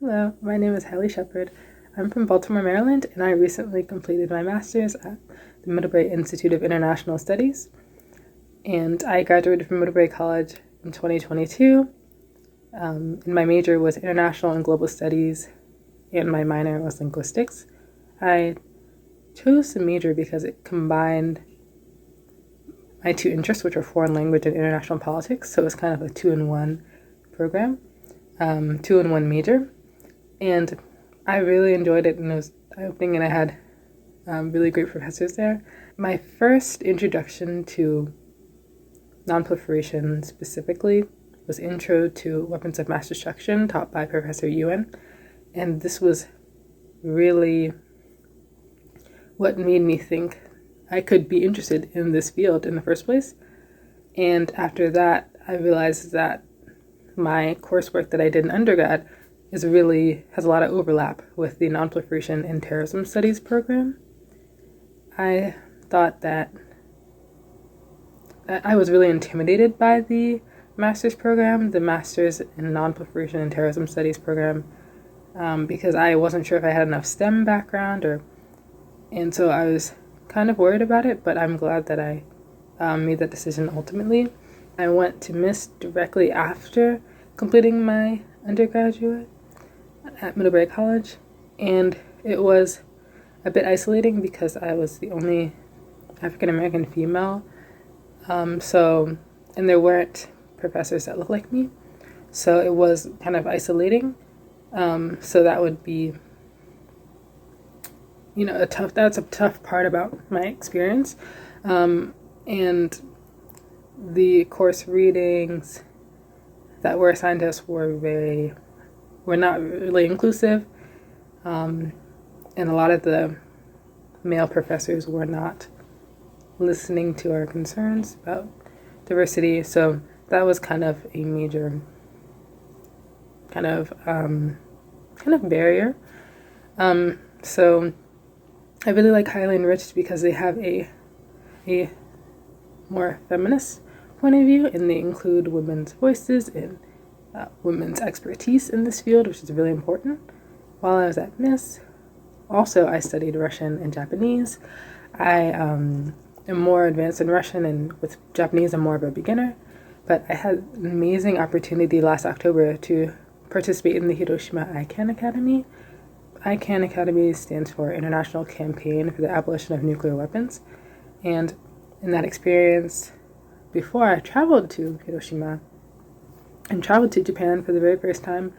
Hello, my name is Halle Shephard. I'm from Baltimore, Maryland, and I recently completed my master's at the Middlebury Institute of International Studies. And I graduated from Middlebury College in 2022. And my major was International and Global Studies, and my minor was Linguistics. I chose the major because it combined my two interests, which are foreign language and international politics. So it was kind of a two-in-one program, two-in-one major. And I really enjoyed it, and it was eye-opening, and I had really great professors there. My first introduction to nonproliferation specifically was Intro to Weapons of Mass Destruction, taught by Professor Ewan. And this was really what made me think I could be interested in this field in the first place. And after that, I realized that my coursework that I did in undergrad has a lot of overlap with the Nonproliferation and Terrorism Studies program. I thought that I was really intimidated by the master's program, the Master's in Nonproliferation and Terrorism Studies program, because I wasn't sure if I had enough STEM background, and so I was kind of worried about it, but I'm glad that I made that decision ultimately. I went to MIST directly after completing my undergraduate at Middlebury College, and it was a bit isolating because I was the only African American female, and there weren't professors that looked like me, so it was kind of isolating. So that would be, that's a tough part about my experience, and the course readings that were assigned to us were not really inclusive, and a lot of the male professors were not listening to our concerns about diversity. So that was kind of a major kind of barrier. So I really like Highly Enriched because they have a more feminist point of view, and they include women's voices and women's expertise in this field, which is really important. While I was at MIST, also I studied Russian and Japanese. I am more advanced in Russian, and with Japanese I'm more of a beginner, but I had an amazing opportunity last October to participate in the Hiroshima ICANN Academy. ICANN Academy stands for International Campaign for the Abolition of Nuclear Weapons, and in that experience, before I traveled to Hiroshima and traveled to Japan for the very first time,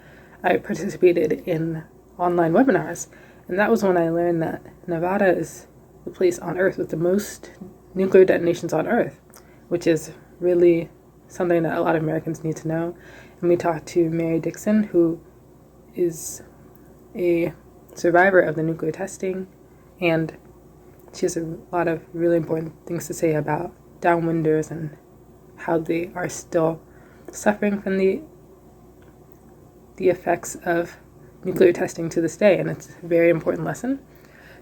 I participated in online webinars. And that was when I learned that Nevada is the place on Earth with the most nuclear detonations on Earth, which is really something that a lot of Americans need to know. And we talked to Mary Dixon, who is a survivor of the nuclear testing, and she has a lot of really important things to say about downwinders and how they are still suffering from the effects of nuclear testing to this day, and it's a very important lesson.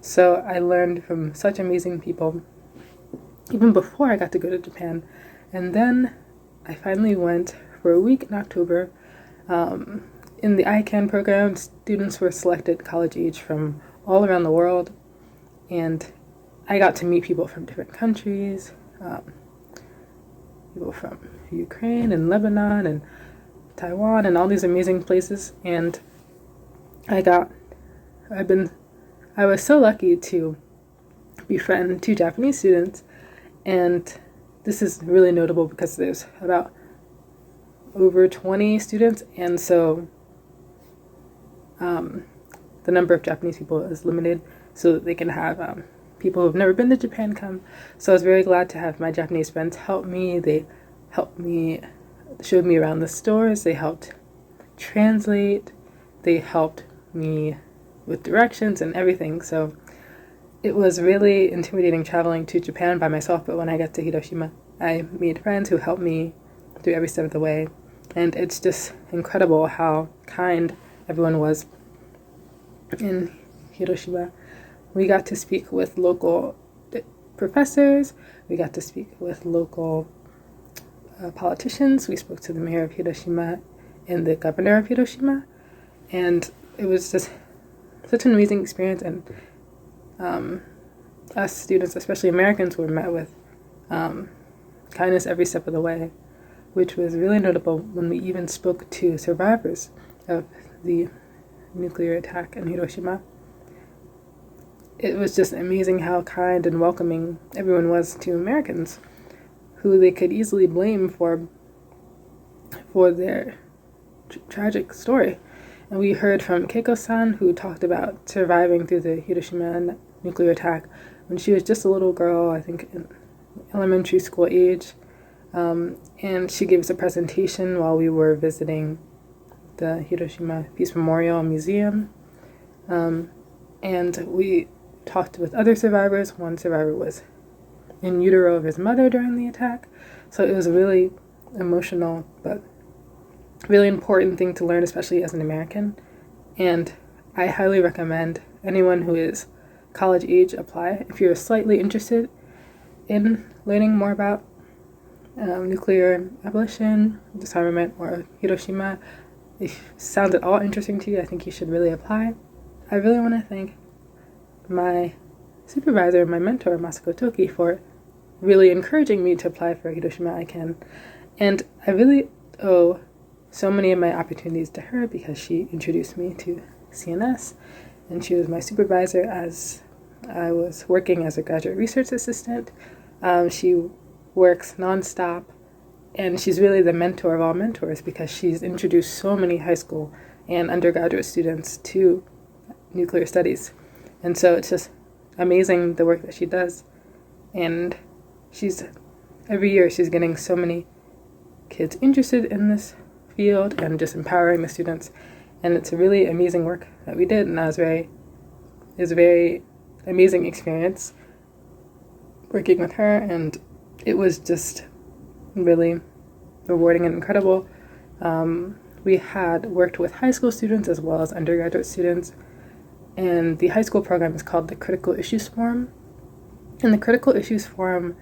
So I learned from such amazing people even before I got to go to Japan, and then I finally went for a week in October. In the ICANN program, students were selected college age from all around the world, and I got to meet people from different countries, people from Ukraine and Lebanon and Taiwan and all these amazing places. And I was so lucky to befriend two Japanese students, and this is really notable because there's about over 20 students, and so the number of Japanese people is limited so that they can have people who've never been to Japan come. So I was very glad to have my Japanese friends help me. They helped me, showed me around the stores, they helped translate, they helped me with directions and everything. So it was really intimidating traveling to Japan by myself, but when I got to Hiroshima, I made friends who helped me through every step of the way. And it's just incredible how kind everyone was in Hiroshima. We got to speak with local professors, we got to speak with local politicians, we spoke to the mayor of Hiroshima and the governor of Hiroshima, and it was just such an amazing experience, and us students, especially Americans, were met with kindness every step of the way, which was really notable when we even spoke to survivors of the nuclear attack in Hiroshima. It was just amazing how kind and welcoming everyone was to Americans, who they could easily blame for their tragic story. And we heard from Keiko-san, who talked about surviving through the Hiroshima nuclear attack when she was just a little girl, I think in elementary school age. And she gave us a presentation while we were visiting the Hiroshima Peace Memorial Museum. And we talked with other survivors. One survivor was in utero of his mother during the attack. So it was a really emotional but really important thing to learn, especially as an American. And I highly recommend anyone who is college age apply. If you're slightly interested in learning more about nuclear abolition, disarmament, or Hiroshima, if it sounds at all interesting to you, I think you should really apply. I really want to thank my supervisor, my mentor, Masako Toki, for really encouraging me to apply for Hiroshima ICANN. And I really owe so many of my opportunities to her because she introduced me to CNS, and she was my supervisor as I was working as a graduate research assistant. She works nonstop, and she's really the mentor of all mentors because she's introduced so many high school and undergraduate students to nuclear studies. And so it's just amazing the work that she does. And every year she's getting so many kids interested in this field and just empowering the students. And it's a really amazing work that we did, and it was a very amazing experience working with her, and it was just really rewarding and incredible. We had worked with high school students as well as undergraduate students, and the high school program is called the Critical Issues Forum. And the Critical Issues Forum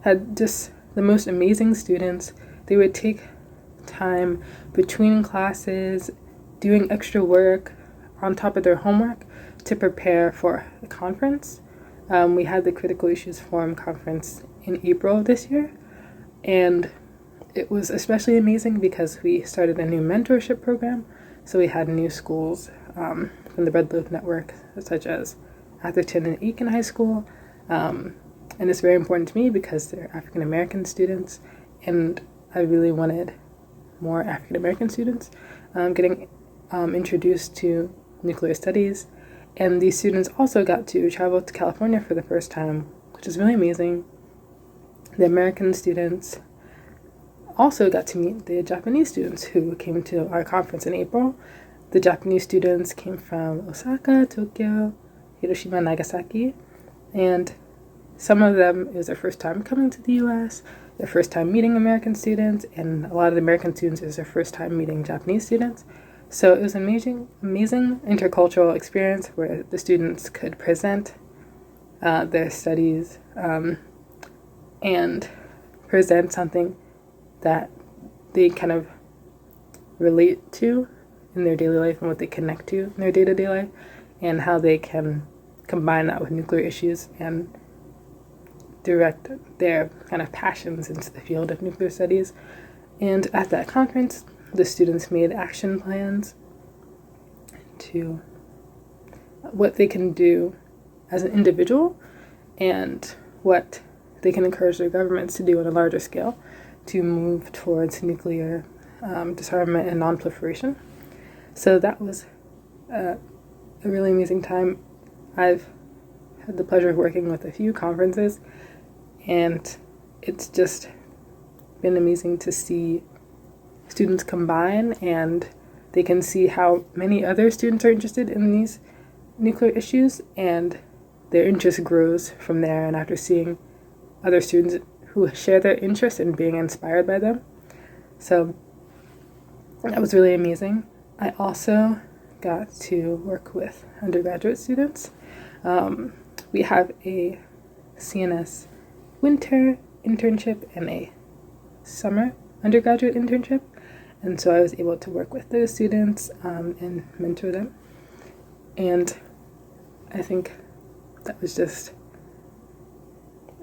had just the most amazing students. They would take time between classes, doing extra work on top of their homework to prepare for the conference. We had the Critical Issues Forum conference in April of this year, and it was especially amazing because we started a new mentorship program. So we had new schools from the Red Loaf Network, such as Atherton and Aiken High School, and it's very important to me because they're African American students, and I really wanted more African American students getting introduced to nuclear studies. And these students also got to travel to California for the first time, which is really amazing. The American students also got to meet the Japanese students who came to our conference in April. The Japanese students came from Osaka, Tokyo, Hiroshima, Nagasaki, and some of them, it was their first time coming to the US, their first time meeting American students, and a lot of the American students, it was their first time meeting Japanese students. So it was an amazing intercultural experience where the students could present their studies and present something that they kind of relate to in their daily life and what they connect to in their day-to-day life, and how they can combine that with nuclear issues and direct their kind of passions into the field of nuclear studies. And at that conference, the students made action plans to what they can do as an individual and what they can encourage their governments to do on a larger scale to move towards nuclear disarmament and non-proliferation. So that was a really amazing time. I've had the pleasure of working with a few conferences, and it's just been amazing to see students combine, and they can see how many other students are interested in these nuclear issues, and their interest grows from there. And after seeing other students who share their interest in being inspired by them, so that was really amazing. I also got to work with undergraduate students. We have a CNS winter internship and a summer undergraduate internship, and so I was able to work with those students and mentor them. And I think that was just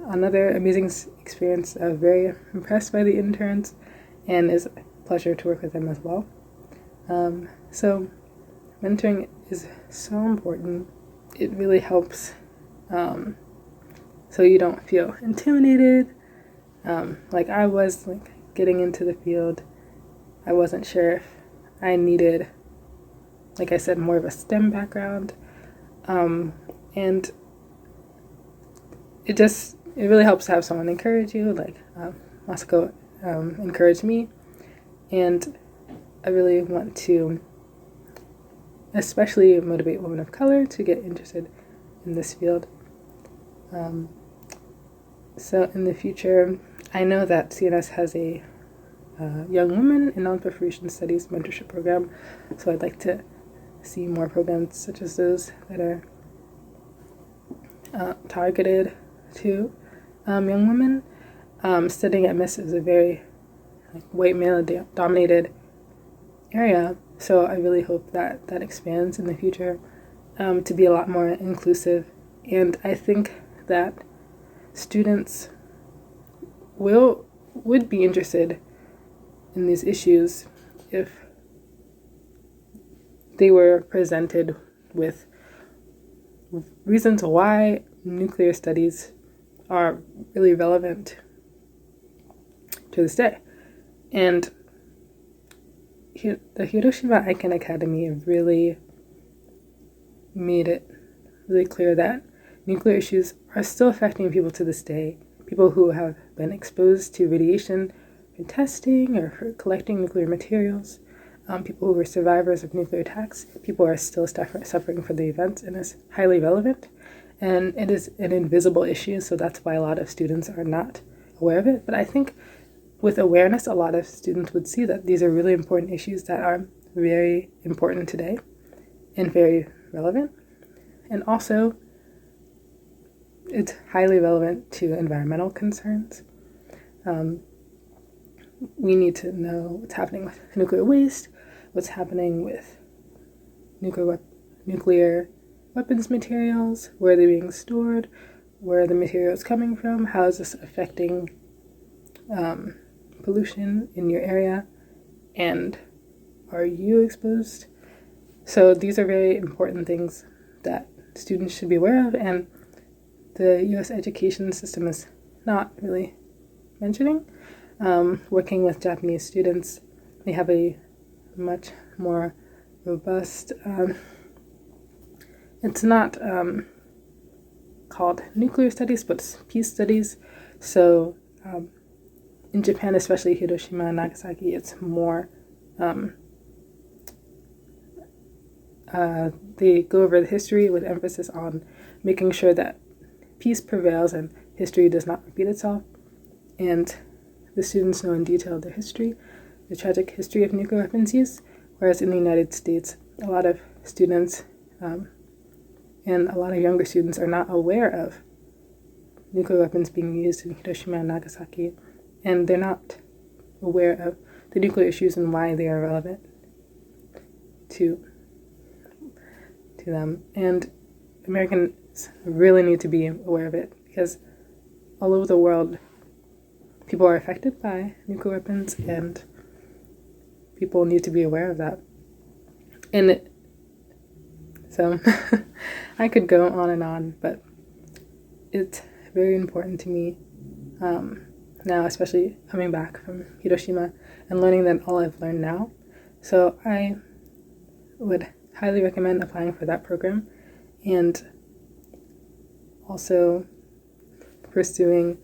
another amazing experience. I was very impressed by the interns, and it's a pleasure to work with them as well. So mentoring is so important. It really helps so you don't feel intimidated. Like I was, like, getting into the field, I wasn't sure if I needed, like I said, more of a STEM background. And it really helps to have someone encourage you, like Masako encouraged me. And I really want to especially motivate women of color to get interested in this field. So in the future, I know that CNS has a young women in non-proliferation studies mentorship program, so I'd like to see more programs such as those that are targeted to young women. Studying at MIS is a very white male-dominated area, so I really hope that that expands in the future to be a lot more inclusive. And I think that students would be interested in these issues if they were presented with reasons why nuclear studies are really relevant to this day. And the Hiroshima Icon Academy really made it really clear that nuclear issues are still affecting people to this day. People who have been exposed to radiation for testing or for collecting nuclear materials, people who were survivors of nuclear attacks, people are still suffering from the events, and it's highly relevant. And it is an invisible issue, so that's why a lot of students are not aware of it. But I think with awareness, a lot of students would see that these are really important issues that are very important today and very relevant. And also, it's highly relevant to environmental concerns. We need to know what's happening with nuclear waste, what's happening with nuclear weapons materials, where they're being stored, where the material is coming from, how is this affecting pollution in your area, and are you exposed? So these are very important things that students should be aware of, and the U.S. education system is not really mentioning. Working with Japanese students, they have a much more robust, it's not called nuclear studies, but it's peace studies. So in Japan, especially Hiroshima and Nagasaki, it's more, they go over the history with emphasis on making sure that peace prevails and history does not repeat itself. And the students know in detail the history, the tragic history of nuclear weapons use, whereas in the United States, a lot of students and a lot of younger students are not aware of nuclear weapons being used in Hiroshima and Nagasaki, and they're not aware of the nuclear issues and why they are relevant to them. And Americans really need to be aware of it, because all over the world, people are affected by nuclear weapons, and people need to be aware of that. And so I could go on and on, but it's very important to me now, especially coming back from Hiroshima and learning that all I've learned now. So I would highly recommend applying for that program, and also pursuing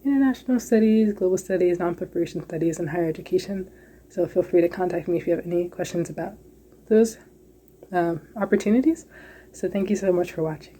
international studies, global studies, non-proliferation studies, and higher education. So feel free to contact me if you have any questions about those opportunities. So thank you so much for watching.